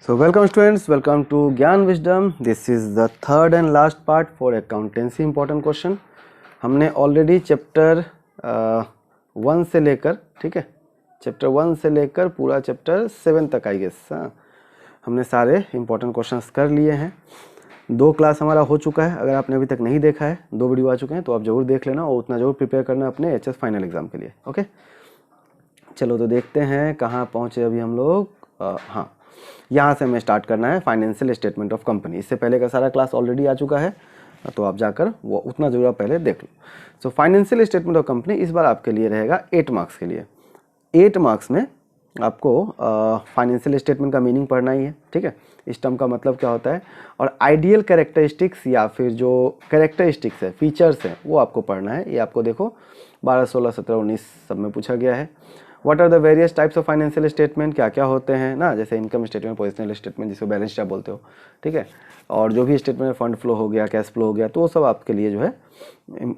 So welcome students, welcome to Gyan Wisdom. This is the third and last part for accountancy important question. हमने already chapter 1 से लेकर, ठीक है, chapter 1 से लेकर पूरा चैप्टर 7 तक आई गेस, हाँ, हमने सारे इंपॉर्टेंट क्वेश्चंस कर लिए हैं। 2 क्लास हमारा हो चुका है। अगर आपने अभी तक नहीं देखा है, 2 वीडियो आ चुके हैं, तो आप जरूर देख लेना और उतना जरूर प्रिपेयर करना अपने एचएस फाइनल एग्जाम के लिए। ओके, चलो तो देखते हैं कहाँ पहुँचे अभी हम लोग। हाँ, यहाँ से हमें स्टार्ट करना है फाइनेंशियल स्टेटमेंट ऑफ कंपनी। इससे पहले का सारा क्लास ऑलरेडी आ चुका है, तो आप जाकर वो उतना जरूर आप पहले देख लो। So financial statement of company इस बार आपके लिए रहेगा 8 मार्क्स के लिए। 8 मार्क्स में आपको फाइनेंशियल स्टेटमेंट का मीनिंग पढ़ना ही है, ठीक है, इस टर्म का मतलब क्या होता है, और आइडियल कैरेक्टरिस्टिक्स या फिर जो कैरेक्टरिस्टिक्स है, फीचर्स हैं, वो आपको पढ़ना है। ये आपको देखो 12, 16, 17, 19 सब में पूछा गया है। What are the various types of financial statement, क्या क्या होते हैं ना, जैसे इनकम स्टेटमेंट, पोजिशनल स्टेटमेंट, जिसको बैलेंस शीट आप बोलते हो, ठीक है, और जो भी स्टेटमेंट फंड फ्लो हो गया, कैश फ्लो हो गया, तो वो सब आपके लिए जो है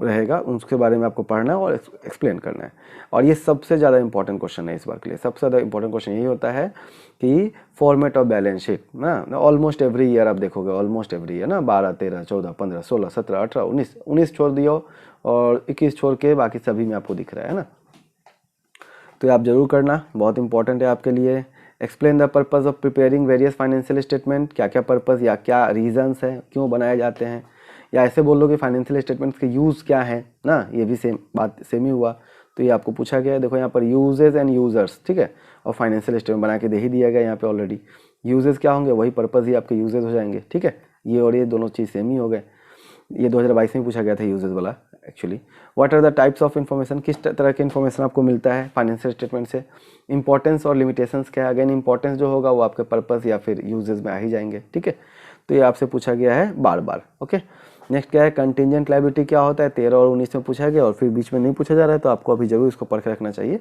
रहेगा, उसके बारे में आपको पढ़ना है और एक्सप्लेन करना है। और ये सबसे ज़्यादा इंपॉर्टेंट क्वेश्चन है इस बार के लिए। सबसे ज़्यादा इंपॉर्टेंट क्वेश्चन यही होता है कि फॉर्मेट ऑफ बैलेंस शीट ना, ऑलमोस्ट एवरी ईयर आप देखोगे, ऑलमोस्ट एवरी ईयर ना, 12, 13, 14, 15, 16, 17, 18, 19 छोड़ दियो और 21 छोड़ के बाकी सभी में आपको दिख रहा है ना। तो आप जरूर करना, बहुत इंपॉर्टेंट है आपके लिए। Explain the purpose of preparing various financial statement, क्या क्या पर्पस या क्या रीजंस हैं, क्यों बनाए जाते हैं, या ऐसे बोल लो कि फाइनेंशियल स्टेटमेंट्स के यूज़ क्या है ना, ये भी सेम बात, सेम ही हुआ। तो ये आपको पूछा गया है, देखो यहाँ पर यूजेज एंड यूजर्स, ठीक है, और फाइनेंशियल स्टेटमेंट बना के दे ही दिया गया यहाँ पे ऑलरेडी। यूजेज क्या होंगे, वही पर्पस ही आपके यूजेज हो जाएंगे, ठीक है, ये और ये दोनों चीज़ सेम ही हो गए। ये 2022 में पूछा गया था यूजेस वाला actually. What are the types of information, किस तरह के इन्फॉर्मेशन आपको मिलता है फाइनेंशियल स्टेटमेंट से। इंपॉर्टेंस और लिमिटेशंस क्या है, अगेन इंपॉर्टेंस जो होगा वो आपके पर्पस या फिर यूजेस में आ ही जाएंगे, ठीक है। तो ये आपसे पूछा गया है बार बार। ओके, नेक्स्ट क्या है, कंटिजेंट लायबिलिटी क्या होता है, 13 और 19 में पूछा गया और फिर बीच में नहीं पूछा जा रहा है, तो आपको अभी जरूर इसको पढ़ के रखना चाहिए।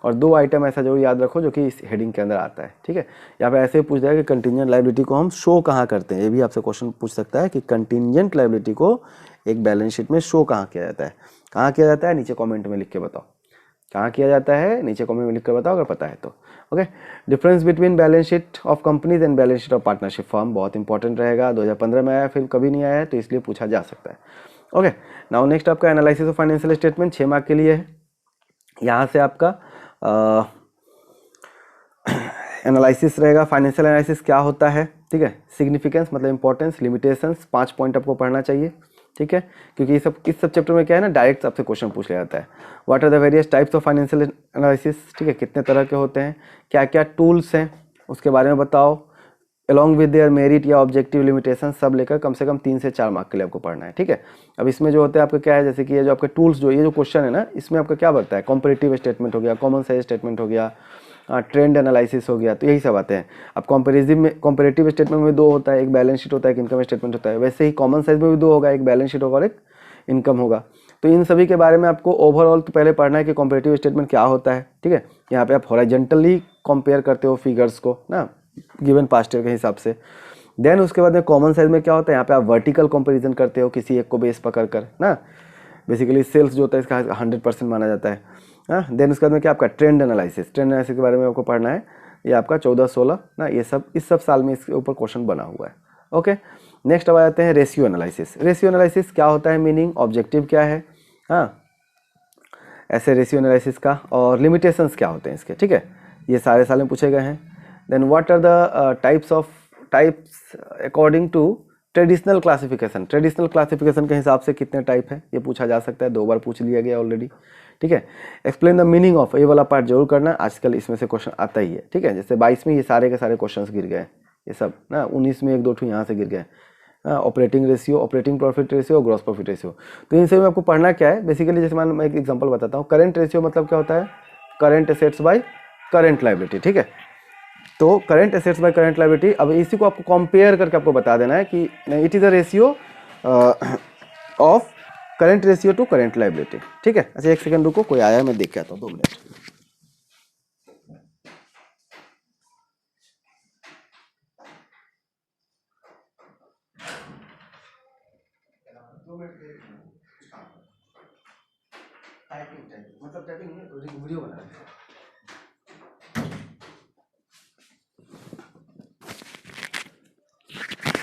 और 2 आइटम ऐसा जरूर याद रखो जो कि इस हेडिंग के अंदर आता है, ठीक है। यहाँ पे ऐसे ही पूछ जाएगा कि कंटिजेंट लायबिलिटी को हम शो कहाँ करते हैं, ये भी आपसे क्वेश्चन पूछ सकता है कि कंटिजेंट लायबिलिटी को एक बैलेंस शीट में शो कहाँ किया जाता है। कहाँ किया जाता है, नीचे कमेंट में लिख के बताओ, कहाँ किया जाता है, नीचे कमेंट में लिख कर बताओ अगर पता है तो। Okay, difference between balance sheet of companies and balance sheet of partnership firm बहुत इंपॉर्टेंट रहेगा। 2015 में आया, फिर कभी नहीं आया है, तो इसलिए पूछा जा सकता है। ओके, नाउ नेक्स्ट आपका analysis of financial statement 6 mark के लिए है। यहाँ से आपका एनालिसिस रहेगा। फाइनेंशियल एनालिसिस क्या होता है, ठीक है, सिग्निफिकेंस मतलब इंपॉर्टेंस, लिमिटेशंस, 5 पॉइंट आपको पढ़ना चाहिए, ठीक है, क्योंकि इस सब चैप्टर में क्या है ना, डायरेक्ट आपसे क्वेश्चन पूछ लिया जाता है। What are the various types of financial analysis, ठीक है, कितने तरह के होते हैं, क्या क्या टूल्स हैं उसके बारे में बताओ, अलॉन्ग विद देयर मेरिट या ऑब्जेक्टिव लिमिटेशन, सब लेकर कम से कम 3 से 4 मार्क के लिए आपको पढ़ना है, ठीक है। अब इसमें जो होता है आपका क्या है, जैसे कि ये जो आपके टूल्स, जो ये जो क्वेश्चन है ना, इसमें आपका क्या बढ़ता है, कॉम्परेटिव स्टेटमेंट हो गया, कॉमन साइज स्टेटमेंट हो गया, ट्रेंड एनालिसिस हो गया, तो यही सब आते हैं। अब कॉम्परेटिव स्टेटमेंट में 2 होता है, एक बैलेंस शीट होता है, एक इनकम स्टेटमेंट होता है। वैसे ही कॉमन साइज में भी 2 होगा, एक बैलेंस शीट होगा और एक इनकम होगा। तो इन सभी के बारे में आपको ओवरऑल तो पहले पढ़ना है कि कॉम्परेटिव स्टेटमेंट क्या होता है, ठीक है। यहाँ पे आप हॉरिजॉन्टली कंपेयर करते हो फिगर्स को ना, गिवन पास्ट ईयर के हिसाब से। देन उसके बाद में कॉमन साइज में क्या होता है, यहाँ पे आप वर्टिकल कंपैरिजन करते हो किसी एक को बेस पकड़ कर ना, बेसिकली सेल्स जो होता है इसका 100% माना जाता है। हाँ, देन उसके बाद में क्या आपका ट्रेंड एनालिसिस के बारे में आपको पढ़ना है। ये आपका 14-16 ना, ये सब इस सब साल में इसके ऊपर क्वेश्चन बना हुआ है। ओके, नेक्स्ट अब आ जाते हैं रेशियो एनालिसिस। रेशियो एनालिसिस क्या होता है, मीनिंग, ऑब्जेक्टिव क्या है, हाँ, ऐसे रेशियो एनालिसिस का, और लिमिटेशंस क्या होते हैं इसके, ठीक है, ये सारे साल में पूछे गए हैं। Then what are the types according to traditional classification, traditional classification के हिसाब से कितने टाइप है, ये पूछा जा सकता है, 2 बार पूछ लिया गया ऑलरेडी, ठीक है। एक्सप्लेन द मीनिंग ऑफ, ये वाला पार्ट जरूर करना, आजकल इसमें से क्वेश्चन आता ही है, ठीक है। जैसे 22 में ये सारे के सारे क्वेश्चंस गिर गए, ये सब ना, 19 में 1-2 यहाँ से गिर गए, operating ratio, operating profit ratio, gross profit ratio. तो इन सब में आपको पढ़ना क्या है, बेसिकली जैसे मैं एक एग्जांपल बताता हूँ। करंट रेशियो मतलब क्या होता है, current assets by current liability, ठीक है। तो current assets by current liability, अब इसी को आपको कंपेयर करके आपको बता देना है कि it is a ratio of current ratio two current liability, ठीक है। अच्छा, 1 सेकंड रुको, कोई आया है, मैं देख के आता हूँ, 2 मिनट। मतलब टाइपिंग वीडियो बना रहे हैं।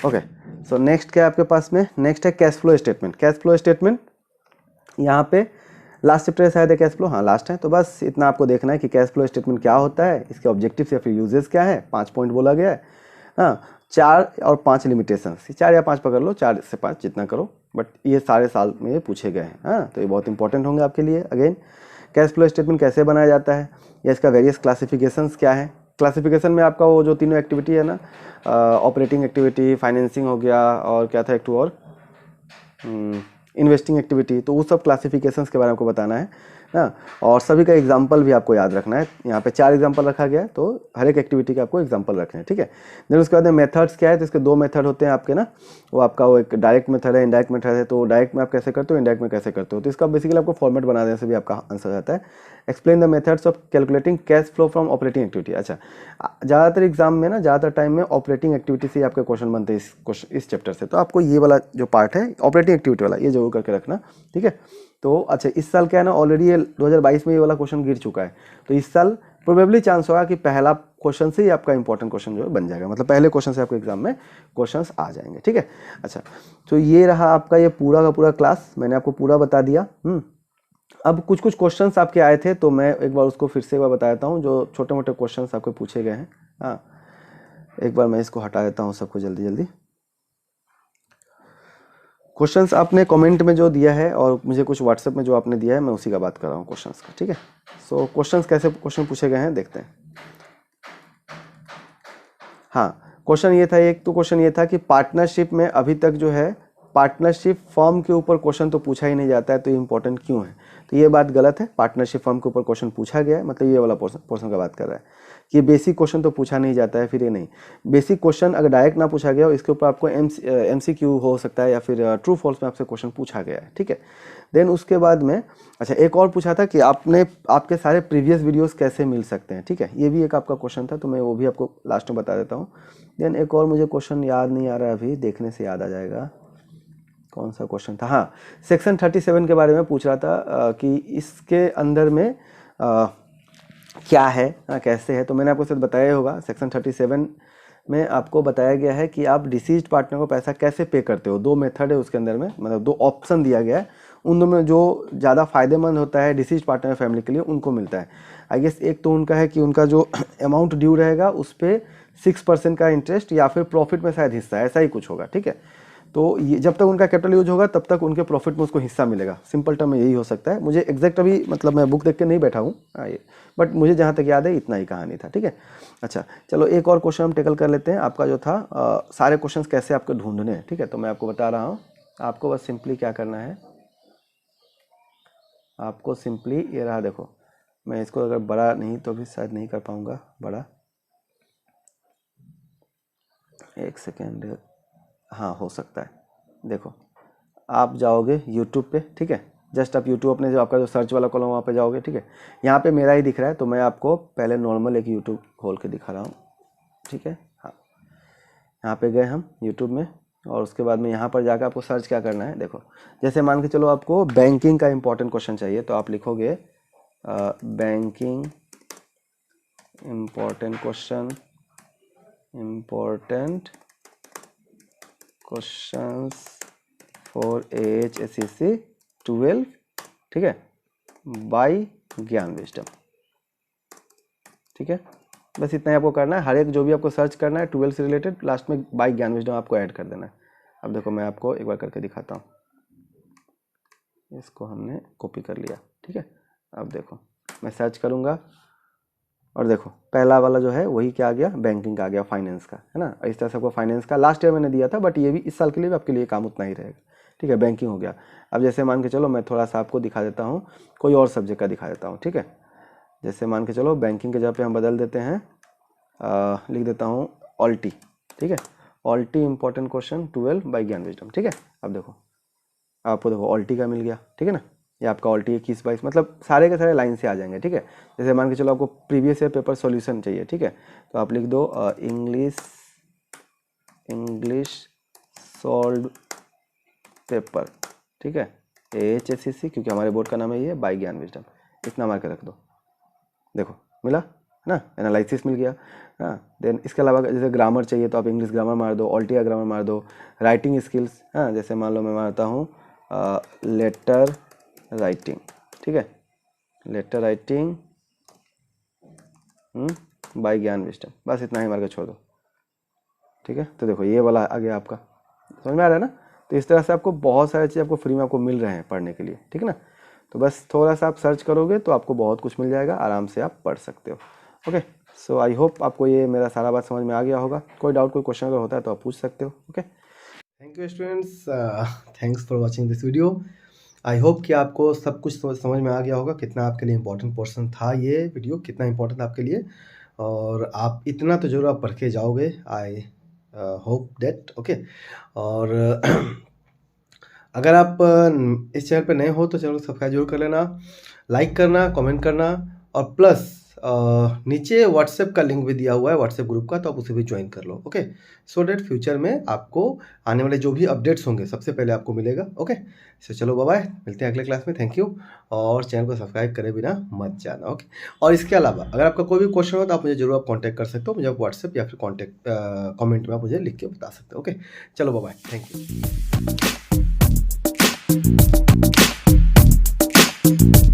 ओके, सो नेक्स्ट क्या है आपके पास में, नेक्स्ट है cash flow statement. Cash flow statement यहाँ पे लास्ट चैप्टर शायद है कैश फ्लो, हाँ लास्ट है। तो बस इतना आपको देखना है कि कैश फ्लो स्टेटमेंट क्या होता है, इसके ऑब्जेक्टिव्स या फिर यूजेस क्या है, 5 पॉइंट बोला गया है। हाँ, 4 और 5 लिमिटेशन, 4 या 5 पकड़ लो, 4 से 5 जितना करो, बट ये सारे साल में पूछे गए हैं। हाँ, तो ये बहुत इंपॉर्टेंट होंगे आपके लिए। अगेन, कैश फ्लो स्टेटमेंट कैसे बनाया जाता है या इसका वेरियस क्लासिफिकेशंस क्या है। क्लासिफिकेशन में आपका वो जो तीनों एक्टिविटी है ना, ऑपरेटिंग एक्टिविटी, फाइनेंसिंग हो गया, और क्या था एक टू और इन्वेस्टिंग एक्टिविटी, तो वो सब क्लासिफिकेशंस के बारे में आपको बताना है ना। और सभी का एग्जाम्पल भी आपको याद रखना है। यहाँ पे 4 एग्जाम्पल रखा गया है, तो हर एक एक्टिविटी का आपको एग्जाम्पल रखना है, ठीक है। देन उसके बाद में मेथड्स क्या है, तो इसके 2 मेथड होते हैं आपके ना, वो आपका वो एक डायरेक्ट मेथड है, इनडायरेक्ट मेथड है। तो डायरेक्ट में आप कैसे करते हो, इनडायरेक्ट में कैसे करते हो, तो इसका बेसिकली आपको फॉर्मेट बना देने से भी आपका आंसर आता है। Explain the methods of calculating cash flow from operating activity. अच्छा, ज़्यादातर एग्जाम में ना, ज़्यादातर टाइम में ऑपरेटिंग एक्टिविटी से आपके क्वेश्चन बनते हैं इस चैप्टर से। तो आपको ये वाला जो पार्ट है ऑपरेटिंग एक्टिविटी वाला, ये जरूर करके रखना, ठीक है। तो अच्छा, इस साल क्या है ना, ऑलरेडी ये 2022 में ये वाला क्वेश्चन गिर चुका है, तो इस साल प्रोबेबली चांस होगा कि पहला क्वेश्चन से ही आपका इंपॉर्टेंट क्वेश्चन जो है बन जाएगा, मतलब पहले क्वेश्चन से आपके एग्जाम में क्वेश्चंस आ जाएंगे, ठीक है। अच्छा, तो ये रहा आपका ये पूरा का पूरा क्लास, मैंने आपको पूरा बता दिया। अब कुछ कुछ क्वेश्चंस आपके आए थे, तो मैं एक बार उसको फिर से एक बार बता देता हूँ, जो छोटे मोटे क्वेश्चंस आपके पूछे गए हैं। हाँ, एक बार मैं इसको हटा देता हूँ सबको जल्दी जल्दी। क्वेश्चंस आपने कमेंट में जो दिया है और मुझे कुछ व्हाट्सएप में जो आपने दिया है, मैं उसी का बात कर रहा हूँ क्वेश्चंस का, ठीक है। सो क्वेश्चंस कैसे क्वेश्चन पूछे गए हैं देखते हैं। हाँ, क्वेश्चन ये था, एक तो क्वेश्चन ये था कि पार्टनरशिप में अभी तक जो है पार्टनरशिप फर्म के ऊपर क्वेश्चन तो पूछा ही नहीं जाता है, तो ये इंपॉर्टेंट क्यों है। तो ये बात गलत है, पार्टनरशिप फर्म के ऊपर क्वेश्चन पूछा गया है, मतलब ये वाला पोर्शन का बात कर रहा है कि बेसिक क्वेश्चन तो पूछा नहीं जाता है, फिर ये नहीं। बेसिक क्वेश्चन अगर डायरेक्ट ना पूछा गया हो, इसके ऊपर आपको MCQ हो सकता है, या फिर ट्रू फॉल्स में आपसे क्वेश्चन पूछा गया है, ठीक है। देन उसके बाद में अच्छा, एक और पूछा था कि आपके सारे प्रीवियस वीडियोस कैसे मिल सकते हैं, ठीक है। ये भी एक आपका क्वेश्चन था, तो मैं वो भी आपको लास्ट में बता देता हूँ। देन एक और मुझे क्वेश्चन याद नहीं आ रहा, अभी देखने से याद आ जाएगा कौन सा क्वेश्चन था। हाँ, सेक्शन 37 के बारे में पूछ रहा था कि इसके अंदर में क्या है, कैसे है। तो मैंने आपको शायद बताया होगा, सेक्शन 37 में आपको बताया गया है कि आप डिसीज्ड पार्टनर को पैसा कैसे पे करते हो। 2 मेथड है उसके अंदर में, मतलब 2 ऑप्शन दिया गया है, उन दोनों में जो ज़्यादा फायदेमंद होता है डिसीज्ड पार्टनर फैमिली के लिए, उनको मिलता है। आई गेस एक तो उनका है कि उनका जो अमाउंट ड्यू रहेगा उस पर 6% का इंटरेस्ट, या फिर प्रॉफिट में शायद हिस्सा, ऐसा ही कुछ होगा, ठीक है। तो ये जब तक उनका कैपिटल यूज होगा तब तक उनके प्रॉफिट में उसको हिस्सा मिलेगा, सिंपल टर्म में यही हो सकता है। मुझे एग्जैक्ट अभी मतलब मैं बुक देख के नहीं बैठा हूँ, बट मुझे जहाँ तक याद है इतना ही कहानी था, ठीक है। अच्छा, चलो एक और क्वेश्चन हम टेकल कर लेते हैं। आपका जो था सारे क्वेश्चंस कैसे आपको ढूंढने हैं, ठीक है। तो मैं आपको बता रहा हूँ, आपको बस सिंपली क्या करना है, आपको सिंपली ये रहा, देखो मैं इसको अगर बड़ा नहीं तो भी शायद नहीं कर पाऊँगा बड़ा, एक सेकेंड, हाँ हो सकता है। देखो, आप जाओगे यूट्यूब पे, ठीक है, जस्ट आप यूट्यूब अपने जो आपका जो सर्च वाला कॉलम वहाँ पे जाओगे, ठीक है। यहाँ पे मेरा ही दिख रहा है, तो मैं आपको पहले नॉर्मल एक यूट्यूब खोल के दिखा रहा हूँ, ठीक है। हाँ, यहाँ पे गए हम यूट्यूब में, और उसके बाद में यहाँ पर जाकर आपको सर्च क्या करना है। देखो, जैसे मान के चलो आपको बैंकिंग का इंपॉर्टेंट क्वेश्चन चाहिए, तो आप लिखोगे banking important question, important questions for AHSCC 12, ठीक है, बाय ज्ञान विजडम, ठीक है। बस इतना ही आपको करना है, हर एक जो भी आपको सर्च करना है 12 से रिलेटेड, लास्ट में बाय ज्ञान विजडम आपको ऐड कर देना है। अब देखो मैं आपको एक बार करके दिखाता हूँ, इसको हमने कॉपी कर लिया, ठीक है। अब देखो मैं सर्च करूँगा, और देखो पहला वाला जो है वही क्या आ गया, बैंकिंग का आ गया, फाइनेंस का, है ना। इस तरह से आपको फाइनेंस का लास्ट ईयर मैंने दिया था, बट ये भी इस साल के लिए भी आपके लिए काम उतना ही रहेगा, ठीक है। बैंकिंग हो गया। अब जैसे मान के चलो मैं थोड़ा सा आपको दिखा देता हूँ, कोई और सब्जेक्ट का दिखा देता हूँ, ठीक है। जैसे मान के चलो बैंकिंग के जगह पे हम बदल देते हैं, लिख देता हूँ ऑल्टी, ठीक है। ऑल्टी इंपॉर्टेंट क्वेश्चन 12 बाय ज्ञान विजडम, ठीक है। अब देखो आपको देखो ऑल्टी का मिल गया, ठीक है ना। ये आपका ऑल्टी 21-22, मतलब सारे के सारे लाइन से आ जाएंगे, ठीक है। जैसे मान के चलो आपको प्रीवियस ईयर पेपर सॉल्यूशन चाहिए, ठीक है, तो आप लिख दो इंग्लिश सॉल्व पेपर, ठीक है, AHSCC, क्योंकि हमारे बोर्ड का नाम है ये, बाय ज्ञान विजडम, इतना मार के रख दो। देखो मिला, ना, एनालिसिस मिल गया। हाँ, देन इसके अलावा जैसे ग्रामर चाहिए तो आप इंग्लिश ग्रामर मार दो, ऑल्टिया ग्रामर मार दो, राइटिंग स्किल्स, हाँ जैसे मान लो मैं मारता हूँ लेटर राइटिंग, ठीक है, लेटर राइटिंग बाय ज्ञान विजडम, बस इतना ही मार के छोड़ दो, ठीक है। तो देखो ये वाला आ गया आपका, समझ में आ रहा है ना। तो इस तरह से आपको बहुत सारी चीज़ आपको फ्री में आपको मिल रहे हैं पढ़ने के लिए, ठीक है ना। तो बस थोड़ा सा आप सर्च करोगे तो आपको बहुत कुछ मिल जाएगा, आराम से आप पढ़ सकते हो। ओके, सो आई होप आपको ये मेरा सारा बात समझ में आ गया होगा। कोई डाउट, कोई क्वेश्चन अगर होता है तो आप पूछ सकते हो। Okay, thank you students, thanks for watching this video. I hope कि आपको सब कुछ समझ में आ गया होगा, कितना आपके लिए इंपॉर्टेंट पोर्शन था ये वीडियो, कितना इंपॉर्टेंट आपके लिए, और आप इतना तो जरूर आप पढ़ के जाओगे, आई होप दैट। ओके, और अगर आप इस चैनल पर नए हो तो चैनल को सब्सक्राइब जरूर कर लेना, लाइक करना, कमेंट करना, और प्लस नीचे व्हाट्सएप का लिंक भी दिया हुआ है, व्हाट्सएप ग्रुप का, तो आप उसे भी ज्वाइन कर लो। ओके, सो डेट फ्यूचर में आपको आने वाले जो भी अपडेट्स होंगे सबसे पहले आपको मिलेगा। ओके, सो चलो बाय बाय, मिलते हैं अगले क्लास में। थैंक यू, और चैनल को सब्सक्राइब करे बिना मत जाना। ओके, और इसके अलावा अगर आपका कोई भी क्वेश्चन हो तो आप मुझे जरूर आप कॉन्टैक्ट कर सकते हो, मुझे व्हाट्सएप या फिर कॉन्टैक्ट कमेंट में आप मुझे लिख के बता सकते हो। ओके, चलो बाय बाय, थैंक यू।